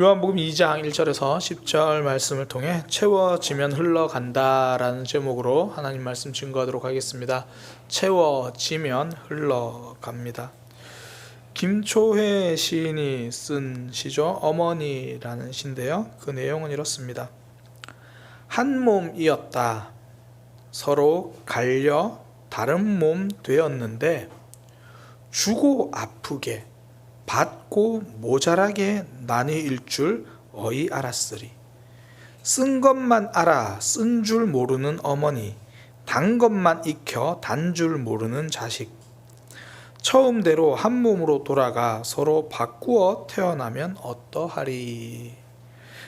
요한복음 2장 1절에서 10절 말씀을 통해 채워지면 흘러간다라는 제목으로 하나님 말씀 증거하도록 하겠습니다. 채워지면 흘러갑니다. 김초회 시인이 쓴 시죠. 어머니라는 시인데요. 그 내용은 이렇습니다. 한 몸이었다. 서로 갈려 다른 몸 되었는데 주고 아프게 받고 모자라게 나뉘일 줄 어이 알았으리. 쓴 것만 알아 쓴 줄 모르는 어머니, 단 것만 익혀 단 줄 모르는 자식. 처음대로 한 몸으로 돌아가 서로 바꾸어 태어나면 어떠하리.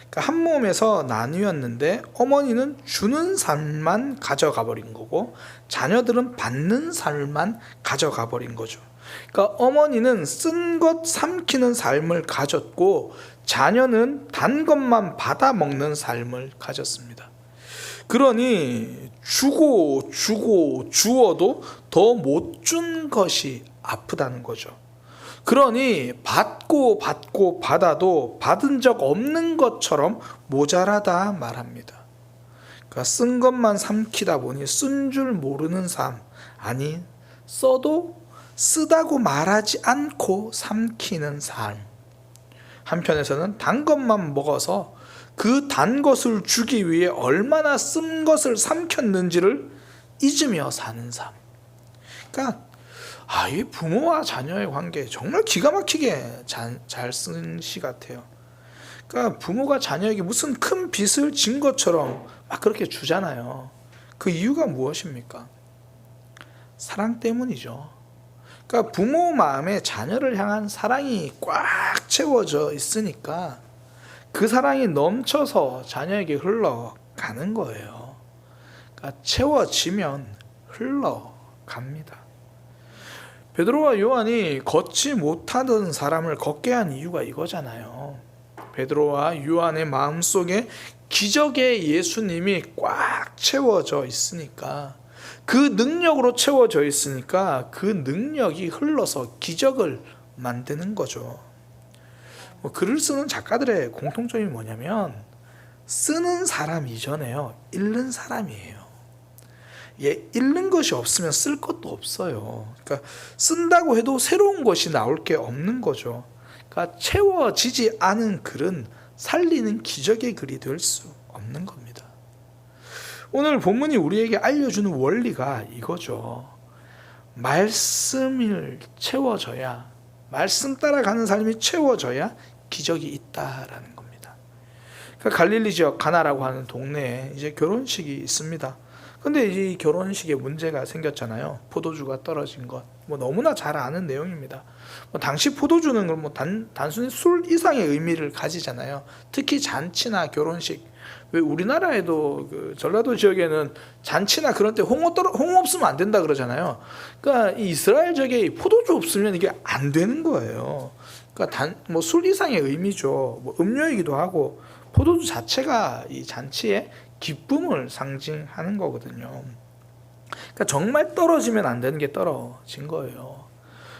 그러니까 한 몸에서 나뉘었는데 어머니는 주는 삶만 가져가 버린 거고 자녀들은 받는 삶만 가져가 버린 거죠. 그러니까 어머니는 쓴 것 삼키는 삶을 가졌고 자녀는 단 것만 받아 먹는 삶을 가졌습니다. 그러니 주어도 더 못 준 것이 아프다는 거죠. 그러니 받고 받아도 받은 적 없는 것처럼 모자라다 말합니다. 그러니까 쓴 것만 삼키다 보니 쓴 줄 모르는 삶, 아니 써도 쓰다고 말하지 않고 삼키는 삶. 한편에서는 단 것만 먹어서 그 단 것을 주기 위해 얼마나 쓴 것을 삼켰는지를 잊으며 사는 삶. 그러니까 이 부모와 자녀의 관계 정말 기가 막히게 잘 쓴 시 같아요. 그러니까 부모가 자녀에게 무슨 큰 빚을 진 것처럼 막 그렇게 주잖아요. 그 이유가 무엇입니까? 사랑 때문이죠. 그러니까 부모 마음에 자녀를 향한 사랑이 꽉 채워져 있으니까 그 사랑이 넘쳐서 자녀에게 흘러가는 거예요. 그러니까 채워지면 흘러갑니다. 베드로와 요한이 걷지 못하던 사람을 걷게 한 이유가 이거잖아요. 베드로와 요한의 마음속에 기적의 예수님이 꽉 채워져 있으니까, 그 능력으로 채워져 있으니까 그 능력이 흘러서 기적을 만드는 거죠. 글을 쓰는 작가들의 공통점이 뭐냐면 쓰는 사람 이전에요, 읽는 사람이에요. 읽는 것이 없으면 쓸 것도 없어요. 그러니까 쓴다고 해도 새로운 것이 나올 게 없는 거죠. 그러니까 채워지지 않은 글은 살리는 기적의 글이 될 수 없는 겁니다. 오늘 본문이 우리에게 알려주는 원리가 이거죠. 말씀을 채워져야, 말씀 따라가는 삶이 채워져야 기적이 있다라는 겁니다. 그러니까 갈릴리 지역 가나라고 하는 동네에 이제 결혼식이 있습니다. 근데 이 결혼식에 문제가 생겼잖아요. 포도주가 떨어진 것. 너무나 잘 아는 내용입니다. 당시 포도주는 단순히 술 이상의 의미를 가지잖아요. 특히 잔치나 결혼식. 왜 우리나라에도 전라도 지역에는 잔치나 그런 때 홍어 없으면 안 된다 그러잖아요. 그러니까 이 이스라엘 지역에 포도주 없으면 이게 안 되는 거예요. 그러니까 술 이상의 의미죠. 음료이기도 하고 포도주 자체가 이 잔치에 기쁨을 상징하는 거거든요. 그러니까 정말 떨어지면 안 되는 게 떨어진 거예요.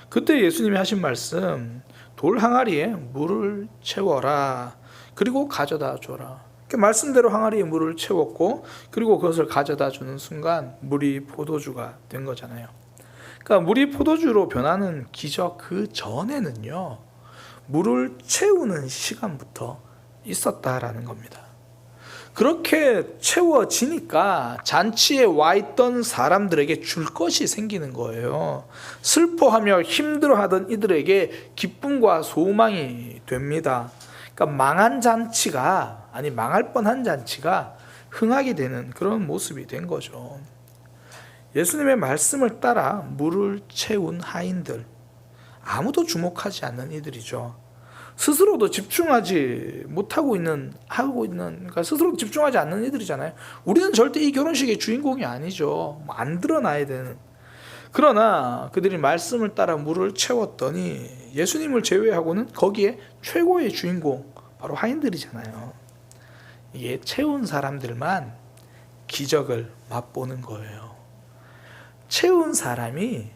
그때 예수님이 하신 말씀, 돌 항아리에 물을 채워라. 그리고 가져다 줘라. 말씀대로 항아리에 물을 채웠고, 그리고 그것을 가져다 주는 순간 물이 포도주가 된 거잖아요. 그러니까 물이 포도주로 변하는 기적 그 전에는요, 물을 채우는 시간부터 있었다라는 겁니다. 그렇게 채워지니까 잔치에 와 있던 사람들에게 줄 것이 생기는 거예요. 슬퍼하며 힘들어하던 이들에게 기쁨과 소망이 됩니다. 그러니까 망할 뻔한 잔치가 흥하게 되는 그런 모습이 된 거죠. 예수님의 말씀을 따라 물을 채운 하인들, 아무도 주목하지 않는 이들이죠. 스스로도 집중하지 못하고 그러니까 스스로도 집중하지 않는 이들이잖아요. 우리는 절대 이 결혼식의 주인공이 아니죠. 안 드러나야 되는. 그러나 그들이 말씀을 따라 물을 채웠더니 예수님을 제외하고는 거기에 최고의 주인공, 바로 하인들이잖아요. 이게 채운 사람들만 기적을 맛보는 거예요. 채운 사람이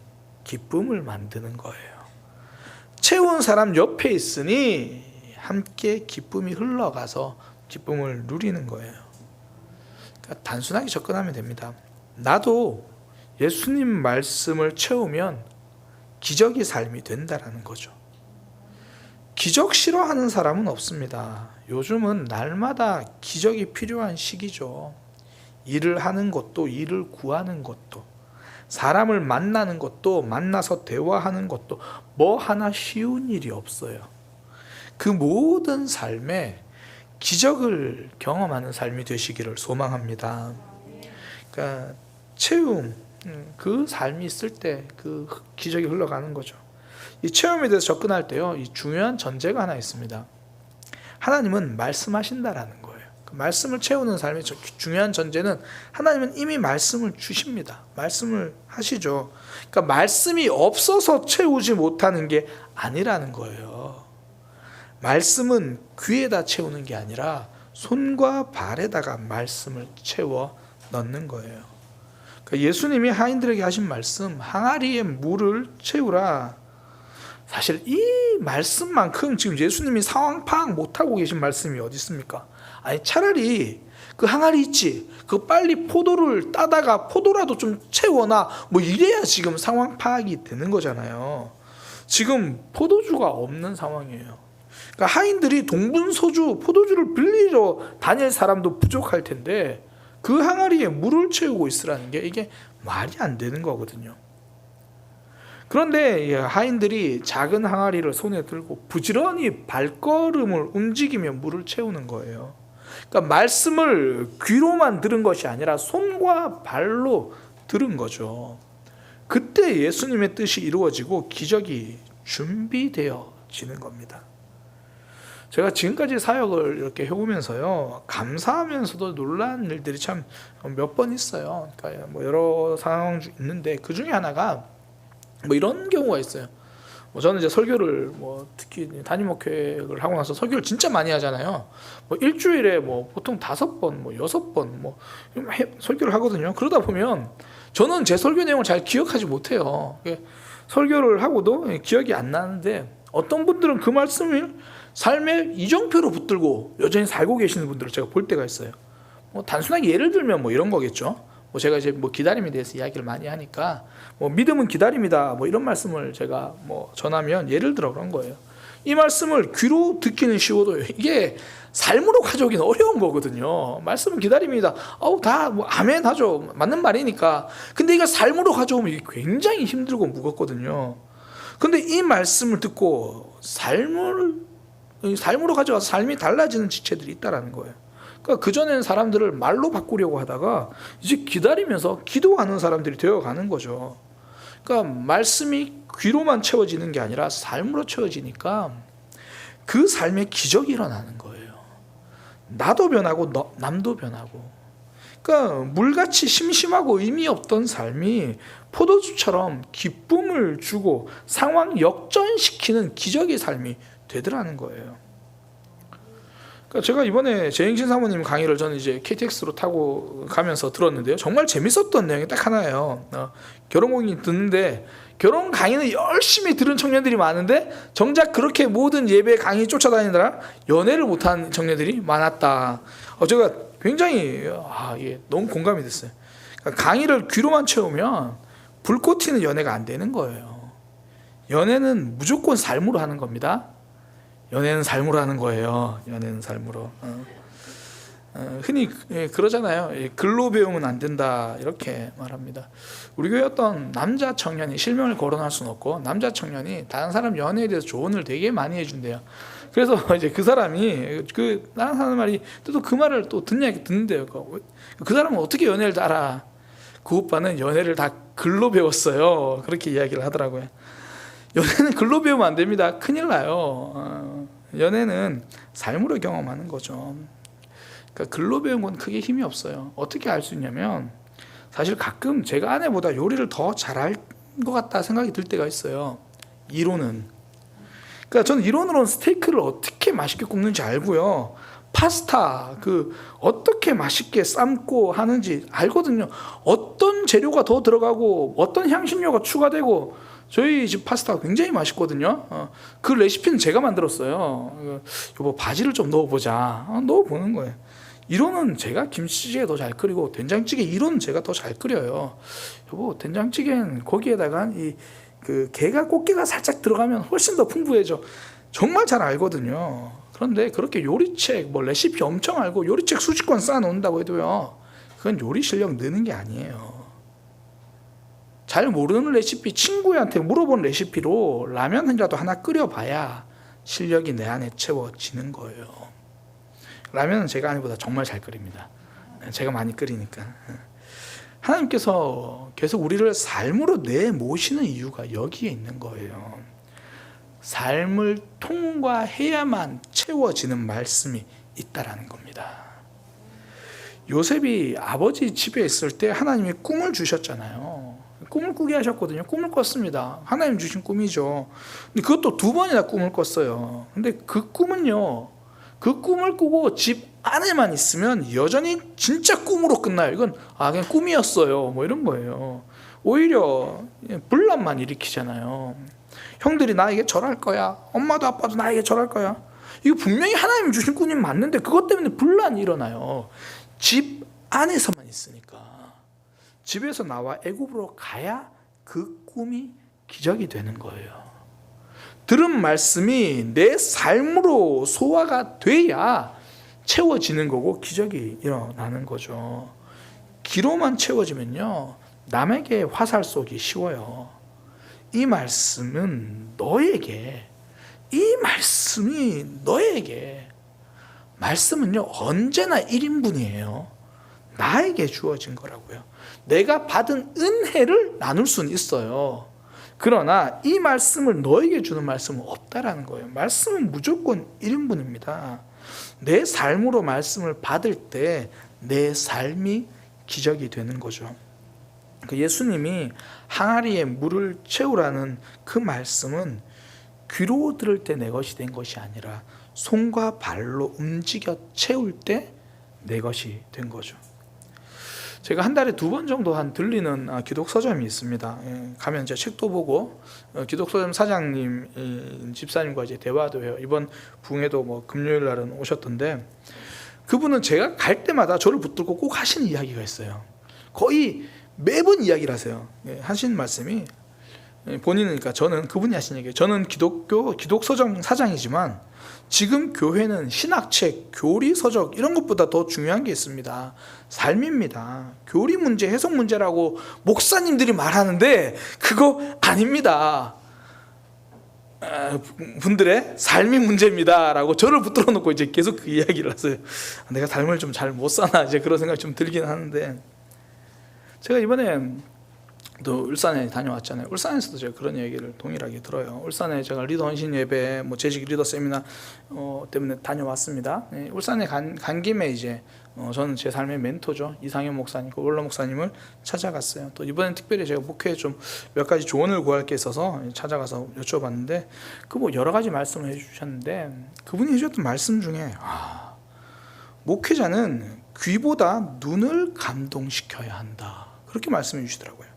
기쁨을 만드는 거예요. 채운 사람 옆에 있으니 함께 기쁨이 흘러가서 기쁨을 누리는 거예요. 그러니까 단순하게 접근하면 됩니다. 나도 예수님 말씀을 채우면 기적의 삶이 된다라는 거죠. 기적 싫어하는 사람은 없습니다. 요즘은 날마다 기적이 필요한 시기죠. 일을 하는 것도, 일을 구하는 것도, 사람을 만나는 것도, 만나서 대화하는 것도 뭐 하나 쉬운 일이 없어요. 그 모든 삶에 기적을 경험하는 삶이 되시기를 소망합니다. 그러니까 체험, 그 삶이 있을 때 그 기적이 흘러가는 거죠. 이 체험에 대해서 접근할 때요, 이 중요한 전제가 하나 있습니다. 하나님은 말씀하신다라는 거예요. 그 말씀을 채우는 삶의 중요한 전제는 하나님은 이미 말씀을 주십니다. 말씀을 하시죠. 그러니까 말씀이 없어서 채우지 못하는 게 아니라는 거예요. 말씀은 귀에다 채우는 게 아니라 손과 발에다가 말씀을 채워 넣는 거예요. 그러니까 예수님이 하인들에게 하신 말씀, 항아리에 물을 채우라. 사실 이 말씀만큼 지금 예수님이 상황 파악 못하고 계신 말씀이 어디 있습니까? 아니 차라리 그 항아리 있지, 그 빨리 포도를 따다가 포도라도 좀 채워놔, 뭐 이래야 지금 상황 파악이 되는 거잖아요. 지금 포도주가 없는 상황이에요. 그러니까 하인들이 동분서주, 포도주를 빌리러 다닐 사람도 부족할 텐데 그 항아리에 물을 채우고 있으라는 게 이게 말이 안 되는 거거든요. 그런데 하인들이 작은 항아리를 손에 들고 부지런히 발걸음을 움직이며 물을 채우는 거예요. 그러니까 말씀을 귀로만 들은 것이 아니라 손과 발로 들은 거죠. 그때 예수님의 뜻이 이루어지고 기적이 준비되어지는 겁니다. 제가 지금까지 사역을 이렇게 해오면서요, 감사하면서도 놀란 일들이 참 몇 번 있어요. 그러니까 뭐 여러 상황 있는데 그 중에 하나가 뭐 이런 경우가 있어요. 뭐 저는 이제 설교를 뭐 특히 담임 목회를 하고 나서 설교를 진짜 많이 하잖아요. 뭐 일주일에 뭐 보통 5번, 뭐 6번 뭐 설교를 하거든요. 그러다 보면 저는 제 설교 내용을 잘 기억하지 못해요. 설교를 하고도 기억이 안 나는데 어떤 분들은 그 말씀을 삶의 이정표로 붙들고 여전히 살고 계시는 분들을 제가 볼 때가 있어요. 뭐 단순하게 예를 들면 뭐 이런 거겠죠. 뭐 제가 이제 뭐 기다림에 대해서 이야기를 많이 하니까 뭐 믿음은 기다림이다 뭐 이런 말씀을 제가 뭐 전하면 예를 들어 그런 거예요. 이 말씀을 귀로 듣기는 쉬워도 이게 삶으로 가져오기는 어려운 거거든요. 말씀은 기다림이다. 다 뭐 아멘 하죠. 맞는 말이니까. 근데 이거 삶으로 가져오면 이게 굉장히 힘들고 무겁거든요. 근데 이 말씀을 듣고 삶으로 가져가서 삶이 달라지는 지체들이 있다라는 거예요. 그러니까 그전에는 사람들을 말로 바꾸려고 하다가 이제 기다리면서 기도하는 사람들이 되어가는 거죠. 그러니까 말씀이 귀로만 채워지는 게 아니라 삶으로 채워지니까 그 삶에 기적이 일어나는 거예요. 나도 변하고 남도 변하고. 그러니까 물같이 심심하고 의미 없던 삶이 포도주처럼 기쁨을 주고 상황 역전시키는 기적의 삶이 되더라는 거예요. 그러니까 제가 이번에 재행신 사모님 강의를 저는 이제 KTX로 타고 가면서 들었는데요. 정말 재밌었던 내용이 딱 하나예요. 결혼 강의 듣는데 결혼 강의는 열심히 들은 청년들이 많은데 정작 그렇게 모든 예배 강의 쫓아다니느라 연애를 못한 청년들이 많았다. 제가 굉장히 너무 공감이 됐어요. 그러니까 강의를 귀로만 채우면 불꽃 튀는 연애가 안 되는 거예요. 연애는 무조건 삶으로 하는 겁니다. 연애는 삶으로 하는 거예요. 연애는 삶으로. 흔히 그러잖아요. 글로 배우면 안 된다 이렇게 말합니다. 우리 교회 어떤 남자 청년이 실명을 거론할 수는 없고 남자 청년이 다른 사람 연애에 대해서 조언을 되게 많이 해준대요. 그래서 이제 그 사람이 다른 사람 말이 또 그 말을 또 듣는데요. 그 사람은 어떻게 연애를 알아? 그 오빠는 연애를 다 글로 배웠어요. 그렇게 이야기를 하더라고요. 연애는 글로 배우면 안 됩니다. 큰일 나요. 연애는 삶으로 경험하는 거죠. 그러니까 글로 배운 건 크게 힘이 없어요. 어떻게 알 수 있냐면 사실 가끔 제가 아내보다 요리를 더 잘할 것 같다 생각이 들 때가 있어요. 이론은. 그러니까 저는 이론으로는 스테이크를 어떻게 맛있게 굽는지 알고요. 파스타 어떻게 맛있게 삶고 하는지 알거든요. 어떤 재료가 더 들어가고 어떤 향신료가 추가되고 저희 집 파스타가 굉장히 맛있거든요. 그 레시피는 제가 만들었어요. 여보 바지를 좀 넣어보자. 넣어보는 거예요. 이론은 제가 김치찌개 더 잘 끓이고 된장찌개 이론은 제가 더 잘 끓여요. 여보 된장찌개는 거기에다가 그 게가 꽃게가 살짝 들어가면 훨씬 더 풍부해져. 정말 잘 알거든요. 그런데 그렇게 요리책 뭐 레시피 엄청 알고 요리책 수집권 쌓아놓는다고 해도요, 그건 요리 실력 느는 게 아니에요. 잘 모르는 레시피 친구한테 물어본 레시피로 라면이라도 하나 끓여봐야 실력이 내 안에 채워지는 거예요. 라면은 제가 아내보다 정말 잘 끓입니다. 제가 많이 끓이니까. 하나님께서 계속 우리를 삶으로 내모시는 이유가 여기에 있는 거예요. 삶을 통과해야만 채워지는 말씀이 있다라는 겁니다. 요셉이 아버지 집에 있을 때 하나님이 꿈을 주셨잖아요. 꿈을 꾸게 하셨거든요. 꿈을 꿨습니다. 하나님 주신 꿈이죠. 근데 그것도 2번이나 꿈을 꿨어요. 근데 그 꿈은요, 그 꿈을 꾸고 집 안에만 있으면 여전히 진짜 꿈으로 끝나요. 이건 그냥 꿈이었어요, 뭐 이런 거예요. 오히려 분란만 일으키잖아요. 형들이 나에게 절할 거야, 엄마도 아빠도 나에게 절할 거야. 이거 분명히 하나님 주신 꿈이 맞는데 그것 때문에 분란이 일어나요. 집 안에서만 있으니까. 집에서 나와 애굽으로 가야 그 꿈이 기적이 되는 거예요. 들은 말씀이 내 삶으로 소화가 돼야 채워지는 거고 기적이 일어나는 거죠. 귀로만 채워지면요, 남에게 화살 쏘기 쉬워요. 이 말씀은 너에게, 이 말씀이 너에게, 말씀은요 언제나 1인분이에요. 나에게 주어진 거라고요. 내가 받은 은혜를 나눌 수는 있어요. 그러나 이 말씀을 너에게 주는 말씀은 없다라는 거예요. 말씀은 무조건 1인분입니다. 내 삶으로 말씀을 받을 때 내 삶이 기적이 되는 거죠. 예수님이 항아리에 물을 채우라는 그 말씀은 귀로 들을 때 내 것이 된 것이 아니라 손과 발로 움직여 채울 때 내 것이 된 거죠. 제가 한 달에 2번 정도 들리는 기독서점이 있습니다. 가면 이제 책도 보고 기독서점 사장님 집사님과 이제 대화도 해요. 이번 부흥회도 뭐 금요일 날은 오셨던데, 그분은 제가 갈 때마다 저를 붙들고 꼭 하시는 이야기가 있어요. 거의 매번 이야기를 하세요. 하시는 말씀이, 본인은, 그러니까 저는, 그분이 하신 얘기예요. 저는 기독서점 사장이지만 지금 교회는 신학책, 교리 서적 이런 것보다 더 중요한 게 있습니다. 삶입니다. 교리 문제, 해석 문제라고 목사님들이 말하는데 그거 아닙니다. 분들의 삶이 문제입니다 라고 저를 붙들어 놓고 이제 계속 그 이야기를 하세요. 내가 삶을 좀 잘 못 사나, 이제 그런 생각이 좀 들긴 하는데, 제가 이번에 또 울산에 다녀왔잖아요. 울산에서도 제가 그런 얘기를 동일하게 들어요. 울산에 제가 리더 헌신 예배, 뭐 재직 리더 세미나 때문에 다녀왔습니다. 울산에 간 김에 이제 저는 제 삶의 멘토죠, 이상현 목사님, 원로 목사님을 찾아갔어요. 또 이번엔 특별히 제가 목회에 좀 몇 가지 조언을 구할 게 있어서 찾아가서 여쭤봤는데, 그 뭐 여러 가지 말씀을 해주셨는데, 그분이 해주셨던 말씀 중에 목회자는 귀보다 눈을 감동시켜야 한다, 그렇게 말씀해 주시더라고요.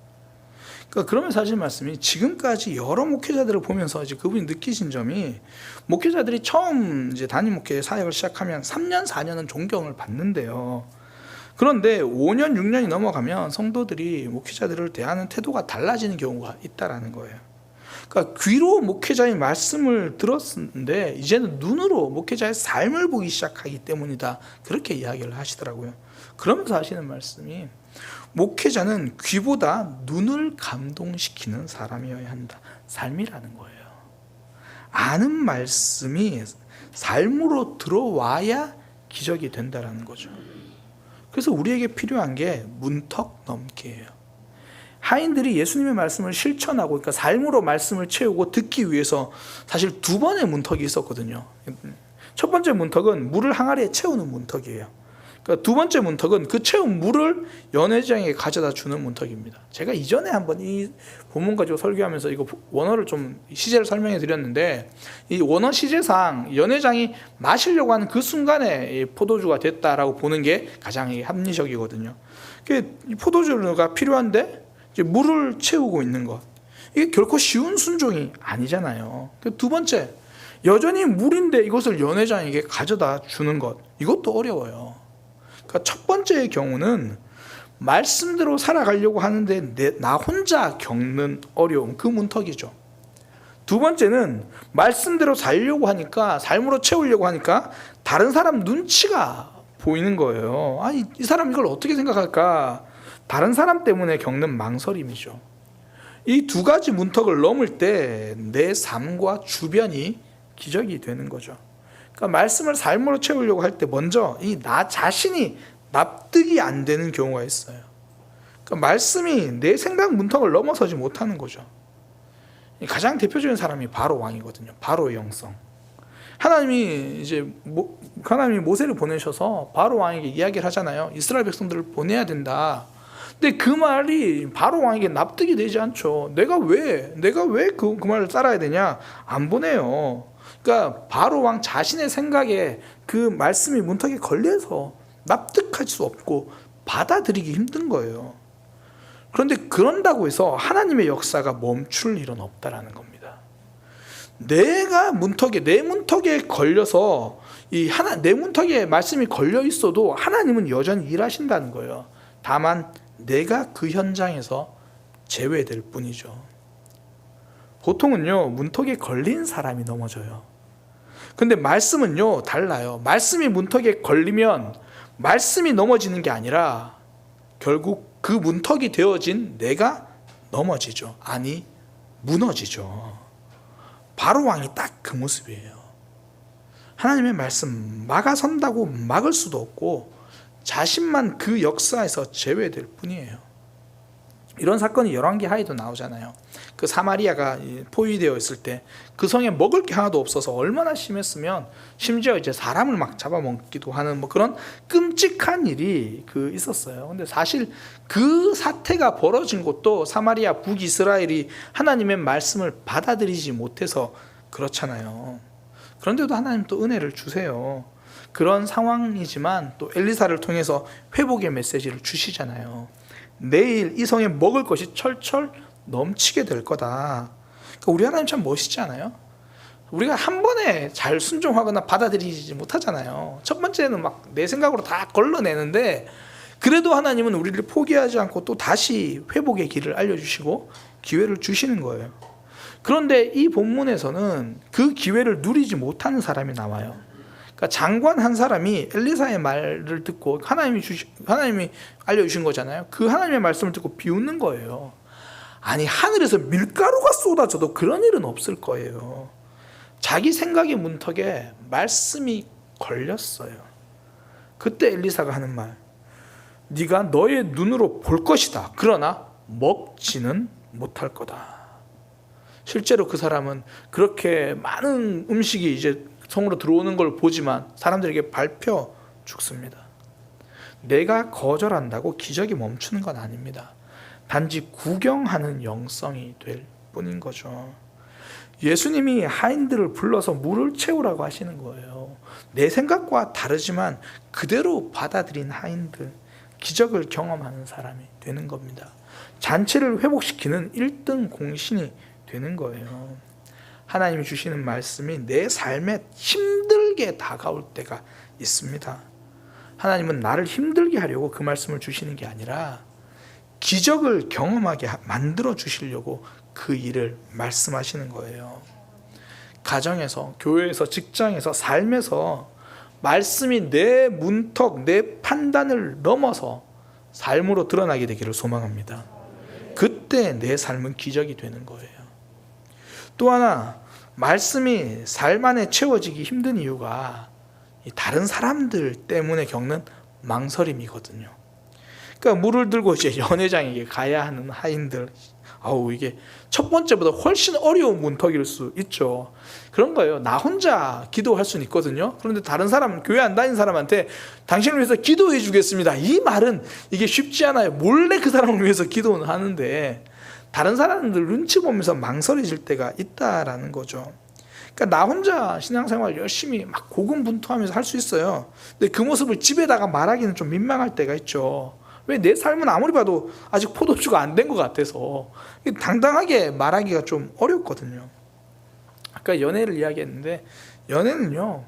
그러니까 그러면서 하신 말씀이, 지금까지 여러 목회자들을 보면서 이제 그분이 느끼신 점이, 목회자들이 처음 이제 단임 목회 사역을 시작하면 3년, 4년은 존경을 받는데요. 그런데 5년, 6년이 넘어가면 성도들이 목회자들을 대하는 태도가 달라지는 경우가 있다라는 거예요. 그러니까 귀로 목회자의 말씀을 들었는데 이제는 눈으로 목회자의 삶을 보기 시작하기 때문이다, 그렇게 이야기를 하시더라고요. 그러면서 하시는 말씀이, 목회자는 귀보다 눈을 감동시키는 사람이어야 한다, 삶이라는 거예요. 아는 말씀이 삶으로 들어와야 기적이 된다는 거죠. 그래서 우리에게 필요한 게 문턱 넘기예요. 하인들이 예수님의 말씀을 실천하고, 그러니까 삶으로 말씀을 채우고 듣기 위해서 사실 2번의 문턱이 있었거든요. 첫 번째 문턱은 물을 항아리에 채우는 문턱이에요. 그러니까 2번째 문턱은 그 채운 물을 연회장에게 가져다 주는 문턱입니다. 제가 이전에 한번 이 본문 가지고 설교하면서 이거 원어를 좀 시제를 설명해 드렸는데, 이 원어 시제상 연회장이 마시려고 하는 그 순간에 포도주가 됐다라고 보는 게 가장 합리적이거든요. 이 포도주가 필요한데 이제 물을 채우고 있는 것, 이게 결코 쉬운 순종이 아니잖아요. 두 번째, 여전히 물인데 이것을 연회장에게 가져다 주는 것, 이것도 어려워요. 그러니까 첫 번째의 경우는 말씀대로 살아가려고 하는데 나 혼자 겪는 어려움, 그 문턱이죠. 두 번째는 말씀대로 살려고 하니까, 삶으로 채우려고 하니까 다른 사람 눈치가 보이는 거예요. 아니, 이 사람 이걸 어떻게 생각할까? 다른 사람 때문에 겪는 망설임이죠. 이 두 가지 문턱을 넘을 때 내 삶과 주변이 기적이 되는 거죠. 그러니까 말씀을 삶으로 채우려고 할 때 먼저 이 나 자신이 납득이 안 되는 경우가 있어요. 그러니까 말씀이 내 생각 문턱을 넘어서지 못하는 거죠. 가장 대표적인 사람이 바로 왕이거든요. 바로의 영성. 하나님이 모세를 보내셔서 바로 왕에게 이야기를 하잖아요. 이스라엘 백성들을 보내야 된다. 근데 그 말이 바로 왕에게 납득이 되지 않죠. 내가 왜 그 말을 따라야 되냐? 안 보내요. 그러니까 바로 왕 자신의 생각에 그 말씀이 문턱에 걸려서 납득할 수 없고 받아들이기 힘든 거예요. 그런데 그런다고 해서 하나님의 역사가 멈출 일은 없다라는 겁니다. 내 문턱에 걸려서 내 문턱에 말씀이 걸려 있어도 하나님은 여전히 일하신다는 거예요. 다만 내가 그 현장에서 제외될 뿐이죠. 보통은요, 문턱에 걸린 사람이 넘어져요. 근데 말씀은요, 달라요. 말씀이 문턱에 걸리면 말씀이 넘어지는 게 아니라 결국 그 문턱이 되어진 내가 넘어지죠. 아니, 무너지죠. 바로 왕이 딱 그 모습이에요. 하나님의 말씀 막아선다고 막을 수도 없고 자신만 그 역사에서 제외될 뿐이에요. 이런 사건이 열왕기 하에도 나오잖아요. 그 사마리아가 포위되어 있을 때 그 성에 먹을 게 하나도 없어서 얼마나 심했으면 심지어 이제 사람을 막 잡아먹기도 하는 그런 끔찍한 일이 있었어요. 근데 사실 그 사태가 벌어진 것도 사마리아 북이스라엘이 하나님의 말씀을 받아들이지 못해서 그렇잖아요. 그런데도 하나님 또 은혜를 주세요. 그런 상황이지만 또 엘리사를 통해서 회복의 메시지를 주시잖아요. 내일 이 성에 먹을 것이 철철 넘치게 될 거다. 그러니까 우리 하나님 참 멋있지 않아요? 우리가 한 번에 잘 순종하거나 받아들이지 못하잖아요. 첫 번째는 막 내 생각으로 다 걸러내는데 그래도 하나님은 우리를 포기하지 않고 또 다시 회복의 길을 알려주시고 기회를 주시는 거예요. 그런데 이 본문에서는 그 기회를 누리지 못하는 사람이 나와요. 그러니까 장관 한 사람이 엘리사의 말을 듣고 하나님이 알려주신 거잖아요. 그 하나님의 말씀을 듣고 비웃는 거예요. 아니, 하늘에서 밀가루가 쏟아져도 그런 일은 없을 거예요. 자기 생각의 문턱에 말씀이 걸렸어요. 그때 엘리사가 하는 말, 네가 너의 눈으로 볼 것이다. 그러나 먹지는 못할 거다. 실제로 그 사람은 그렇게 많은 음식이 이제 성으로 들어오는 걸 보지만 사람들에게 밟혀 죽습니다. 내가 거절한다고 기적이 멈추는 건 아닙니다. 단지 구경하는 영성이 될 뿐인 거죠. 예수님이 하인들을 불러서 물을 채우라고 하시는 거예요. 내 생각과 다르지만 그대로 받아들인 하인들, 기적을 경험하는 사람이 되는 겁니다. 잔치를 회복시키는 1등 공신이 되는 거예요. 하나님이 주시는 말씀이 내 삶에 힘들게 다가올 때가 있습니다. 하나님은 나를 힘들게 하려고 그 말씀을 주시는 게 아니라 기적을 경험하게 만들어 주시려고 그 일을 말씀하시는 거예요. 가정에서, 교회에서, 직장에서, 삶에서 말씀이 내 문턱, 내 판단을 넘어서 삶으로 드러나게 되기를 소망합니다. 그때 내 삶은 기적이 되는 거예요. 또 하나, 말씀이 삶 안에 채워지기 힘든 이유가 다른 사람들 때문에 겪는 망설임이거든요. 그러니까 물을 들고 이제 연회장에게 가야 하는 하인들, 이게 첫 번째보다 훨씬 어려운 문턱일 수 있죠. 그런 거예요. 나 혼자 기도할 수는 있거든요. 그런데 다른 사람, 교회 안 다니는 사람한테 당신을 위해서 기도해 주겠습니다, 이 말은 이게 쉽지 않아요. 몰래 그 사람을 위해서 기도는 하는데 다른 사람들 눈치 보면서 망설여질 때가 있다라는 거죠. 그러니까 나 혼자 신앙생활 열심히 막 고군분투하면서 할 수 있어요. 근데 그 모습을 집에다가 말하기는 좀 민망할 때가 있죠. 왜 내 삶은 아무리 봐도 아직 포도주가 안 된 것 같아서 당당하게 말하기가 좀 어렵거든요. 아까 연애를 이야기했는데 연애는요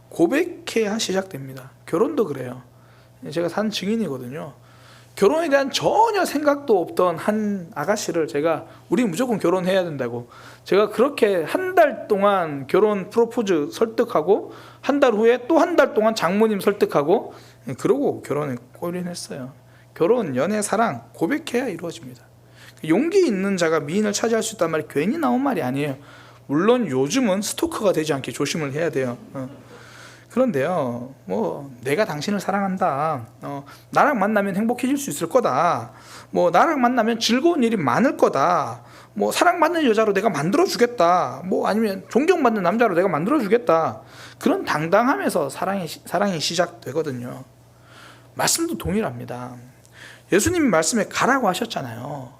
고백해야 시작됩니다. 결혼도 그래요. 제가 산 증인이거든요. 결혼에 대한 전혀 생각도 없던 한 아가씨를 제가 우리 무조건 결혼해야 된다고 제가 그렇게 한 달 동안 결혼 프로포즈 설득하고 한 달 후에 또 한 달 동안 장모님 설득하고 그러고 결혼에 골인했어요. 결혼, 연애, 사랑 고백해야 이루어집니다. 용기 있는 자가 미인을 차지할 수 있단 말이 괜히 나온 말이 아니에요. 물론 요즘은 스토커가 되지 않게 조심을 해야 돼요. 그런데요, 뭐 내가 당신을 사랑한다, 나랑 만나면 행복해질 수 있을 거다, 뭐 나랑 만나면 즐거운 일이 많을 거다, 뭐 사랑받는 여자로 내가 만들어주겠다, 뭐 아니면 존경받는 남자로 내가 만들어주겠다, 그런 당당함에서 사랑이 시작되거든요. 말씀도 동일합니다. 예수님이 말씀에 가라고 하셨잖아요.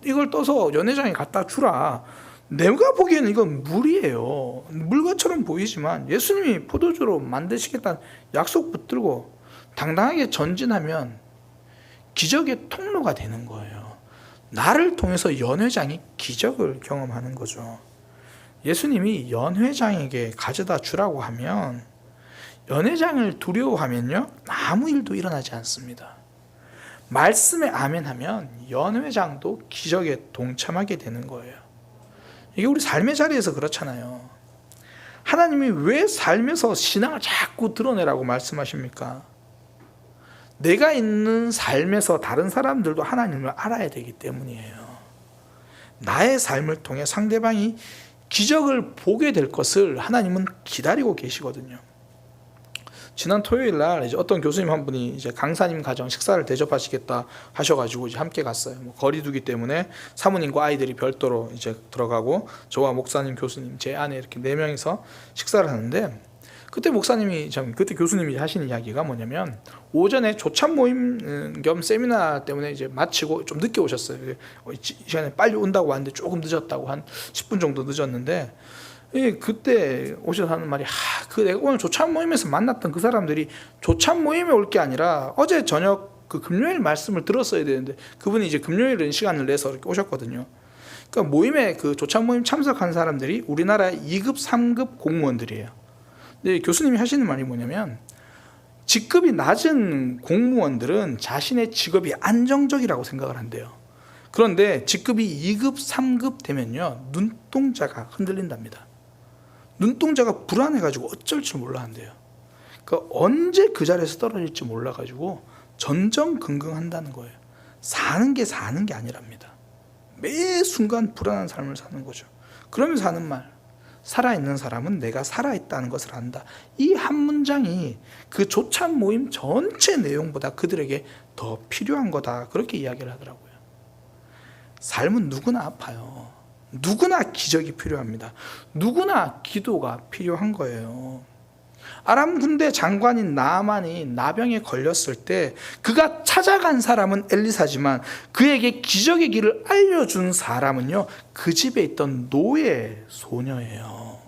이걸 떠서 연회장에 갖다 주라. 내가 보기에는 이건 물이에요. 물것처럼 보이지만 예수님이 포도주로 만드시겠다는 약속 붙들고 당당하게 전진하면 기적의 통로가 되는 거예요. 나를 통해서 연회장이 기적을 경험하는 거죠. 예수님이 연회장에게 가져다 주라고 하면 연회장을 두려워하면요 아무 일도 일어나지 않습니다. 말씀에 아멘하면 연회장도 기적에 동참하게 되는 거예요. 이게 우리 삶의 자리에서 그렇잖아요. 하나님이 왜 삶에서 신앙을 자꾸 드러내라고 말씀하십니까? 내가 있는 삶에서 다른 사람들도 하나님을 알아야 되기 때문이에요. 나의 삶을 통해 상대방이 기적을 보게 될 것을 하나님은 기다리고 계시거든요. 지난 토요일 날 이제 어떤 교수님 한 분이 이제 강사님 가정 식사를 대접하시겠다 하셔가지고 이제 함께 갔어요. 뭐 거리두기 때문에 사모님과 아이들이 별도로 이제 들어가고 저와 목사님, 교수님, 제 아내 이렇게 4명이서 식사를 하는데 그때 목사님이 그때 교수님이 하신 이야기가 뭐냐면 오전에 조찬 모임 겸 세미나 때문에 이제 마치고 좀 늦게 오셨어요. 이 시간에 빨리 온다고 하는데 조금 늦었다고 한 10분 정도 늦었는데. 그때 오셔서 하는 말이 내가 오늘 조찬 모임에서 만났던 그 사람들이 조찬 모임에 올 게 아니라 어제 저녁 그 금요일 말씀을 들었어야 되는데 그분이 이제 금요일은 시간을 내서 이렇게 오셨거든요. 그러니까 모임에 그 조찬 모임 참석한 사람들이 우리나라의 2급, 3급 공무원들이에요. 근데 교수님이 하시는 말이 뭐냐면 직급이 낮은 공무원들은 자신의 직업이 안정적이라고 생각을 한대요. 그런데 직급이 2급, 3급 되면요 눈동자가 흔들린답니다. 눈동자가 불안해가지고 어쩔 줄 몰라 한대요. 그러니까 언제 그 자리에서 떨어질지 몰라가지고 전전긍긍한다는 거예요. 사는 게 아니랍니다. 매 순간 불안한 삶을 사는 거죠. 그러면서 하는 말, 살아있는 사람은 내가 살아있다는 것을 안다. 이 한 문장이 그 조찬 모임 전체 내용보다 그들에게 더 필요한 거다. 그렇게 이야기를 하더라고요. 삶은 누구나 아파요. 누구나 기적이 필요합니다. 누구나 기도가 필요한 거예요. 아람 군대 장관인 나아만이 나병에 걸렸을 때 그가 찾아간 사람은 엘리사지만 그에게 기적의 길을 알려준 사람은요 그 집에 있던 노예 소녀예요.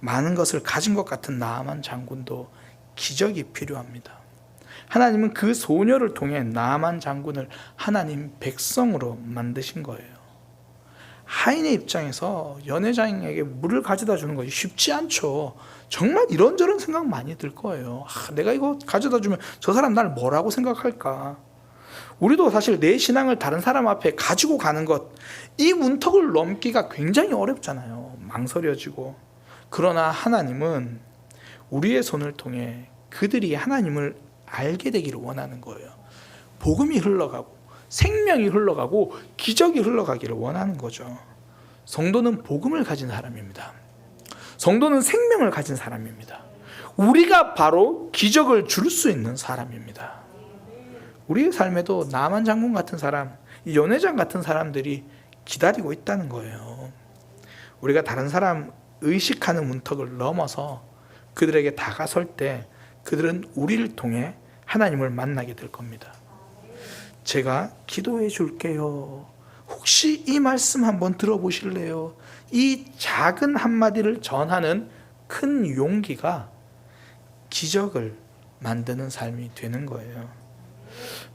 많은 것을 가진 것 같은 나아만 장군도 기적이 필요합니다. 하나님은 그 소녀를 통해 나아만 장군을 하나님 백성으로 만드신 거예요. 하인의 입장에서 연회장에게 물을 가져다 주는 것이 쉽지 않죠. 정말 이런저런 생각 많이 들 거예요. 내가 이거 가져다 주면 저 사람 날 뭐라고 생각할까? 우리도 사실 내 신앙을 다른 사람 앞에 가지고 가는 것, 이 문턱을 넘기가 굉장히 어렵잖아요. 망설여지고. 그러나 하나님은 우리의 손을 통해 그들이 하나님을 알게 되기를 원하는 거예요. 복음이 흘러가고 생명이 흘러가고 기적이 흘러가기를 원하는 거죠. 성도는 복음을 가진 사람입니다. 성도는 생명을 가진 사람입니다. 우리가 바로 기적을 줄 수 있는 사람입니다. 우리의 삶에도 나만 장군 같은 사람, 연회장 같은 사람들이 기다리고 있다는 거예요. 우리가 다른 사람 의식하는 문턱을 넘어서 그들에게 다가설 때 그들은 우리를 통해 하나님을 만나게 될 겁니다. 제가 기도해 줄게요. 혹시 이 말씀 한번 들어보실래요? 이 작은 한마디를 전하는 큰 용기가 기적을 만드는 삶이 되는 거예요.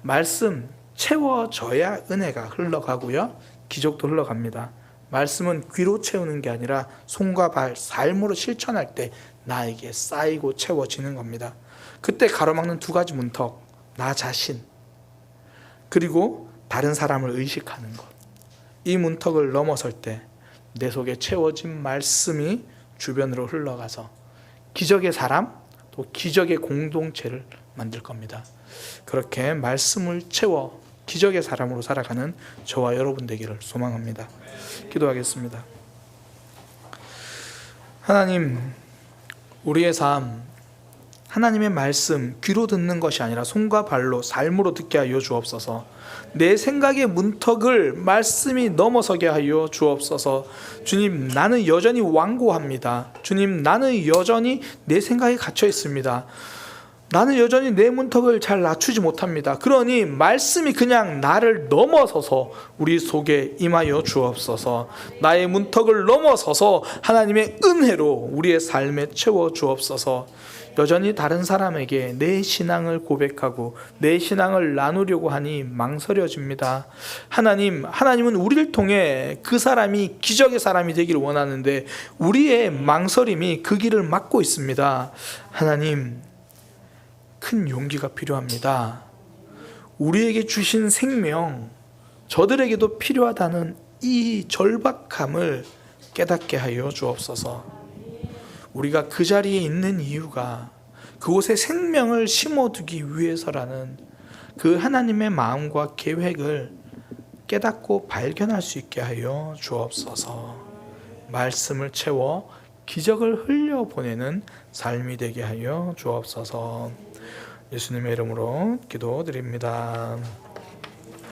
말씀 채워져야 은혜가 흘러가고요. 기적도 흘러갑니다. 말씀은 귀로 채우는 게 아니라 손과 발, 삶으로 실천할 때 나에게 쌓이고 채워지는 겁니다. 그때 가로막는 두 가지 문턱, 나 자신 그리고 다른 사람을 의식하는 것. 이 문턱을 넘어설 때 내 속에 채워진 말씀이 주변으로 흘러가서 기적의 사람, 또 기적의 공동체를 만들 겁니다. 그렇게 말씀을 채워 기적의 사람으로 살아가는 저와 여러분 되기를 소망합니다. 기도하겠습니다. 하나님, 우리의 삶, 하나님의 말씀 귀로 듣는 것이 아니라 손과 발로 삶으로 듣게 하여 주옵소서. 내 생각의 문턱을 말씀이 넘어서게 하여 주옵소서. 주님, 나는 여전히 완고합니다. 주님, 나는 여전히 내 생각에 갇혀 있습니다. 나는 여전히 내 문턱을 잘 낮추지 못합니다. 그러니 말씀이 그냥 나를 넘어서서 우리 속에 임하여 주옵소서. 나의 문턱을 넘어서서 하나님의 은혜로 우리의 삶에 채워 주옵소서. 여전히 다른 사람에게 내 신앙을 고백하고 내 신앙을 나누려고 하니 망설여집니다. 하나님은 우리를 통해 그 사람이 기적의 사람이 되기를 원하는데 우리의 망설임이 그 길을 막고 있습니다. 하나님, 큰 용기가 필요합니다. 우리에게 주신 생명, 저들에게도 필요하다는 이 절박함을 깨닫게 하여 주옵소서. 우리가 그 자리에 있는 이유가 그곳에 생명을 심어두기 위해서라는 그 하나님의 마음과 계획을 깨닫고 발견할 수 있게 하여 주옵소서. 말씀을 채워 기적을 흘려보내는 삶이 되게 하여 주옵소서. 예수님의 이름으로 기도드립니다.